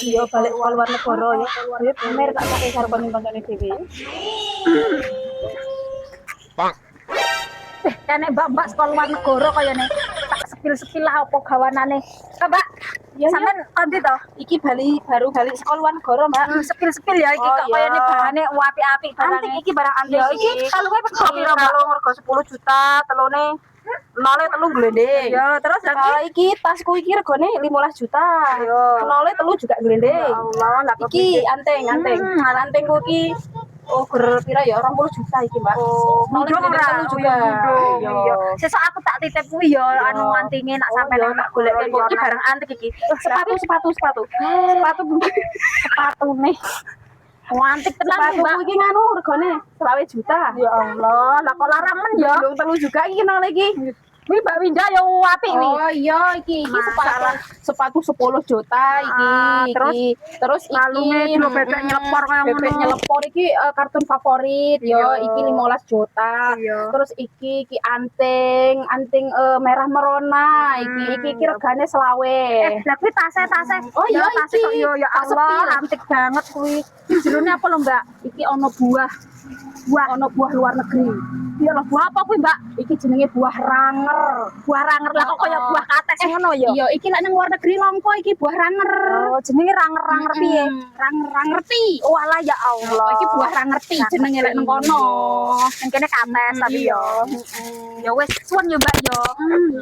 Iya balik ke luar negara ya. Ya pamer tak pakai karo kancane dhewe. Kene mbak-mbak sekolah luar negara kaya nih tak sepil-sepil lah apa gawanane. Mbak, Ya, sampean kondi to? iki baru balik sekolah luar negara, Mbak. Sepil-sepil ya iki Oh, kok iya. kaya nih bahane apik-apik Antik iki barang antik. Ya iki kalunge pego piro, Mbak? Kalung rego 10 juta, telune nole telu glendeng. Ya terus lagi Kalau iki tasku iki regane 15 juta. Yo. Nole telu juga glendeng. Ya Allah, lah kok Iki anteng. Antengku iki pira ya 20 juta iki, Mbak. Nole glendeng telu juga. Iya. Sesuk aku tak titip kuwi ya anu antinge nak sampean tak golek iki barang antik iki. Sepatu. sepatune. Oh, antik tenan Sepatu Mbak. iki nganu regane 20 juta. Ya Allah, lah kok larang men ya. Belum telu juga iki nole iki. Wi Mbak Winja ya apik wi. Oh iya iki sepatu 10 juta iki. Terus kalunge iki dilo bebek nyelepor kaya bebek ngono. nyelepor iki kartun favorit yo Iya. iki 15 juta. Iya. Terus iki anting merah merona iki regane selawe. Lah kuwi tase. Oh iya, tase iki. kok yo ya Tak Allah, sepil. antik banget kuwi. Jerone apa lho Mbak? Iki ono buah luar negeri. Ya lho buah apa kuwi Mbak? Iki jenenge buah ranger. Buah ranger lah kok kaya buah kates ngono ya. Iya, iki lek nang luar negeri longko iki buah ranger. Oh, jenenge ranger piye? Ranger-rangerti. Walah ya Allah. Oh, iki buah rangerti jenenge lek nang kono. Nang kene kates tapi Iya. yo. Ya wis suwun yo Mbak yo.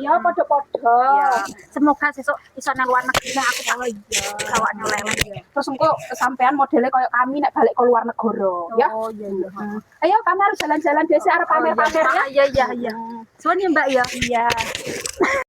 Iya, padha-padha. Ya, semoga sesuk iso nang luar negeri nah aku kalau iya. Awaknya leleh ya. Terus engko sampean modelnya kayak kami nek balik ke luar negara, ya. Oh iya iya. Ayo, kami harus jalan-jalan desa arep pamer-pamer ya. Iya. Suwun ya Mbak ya. Iya.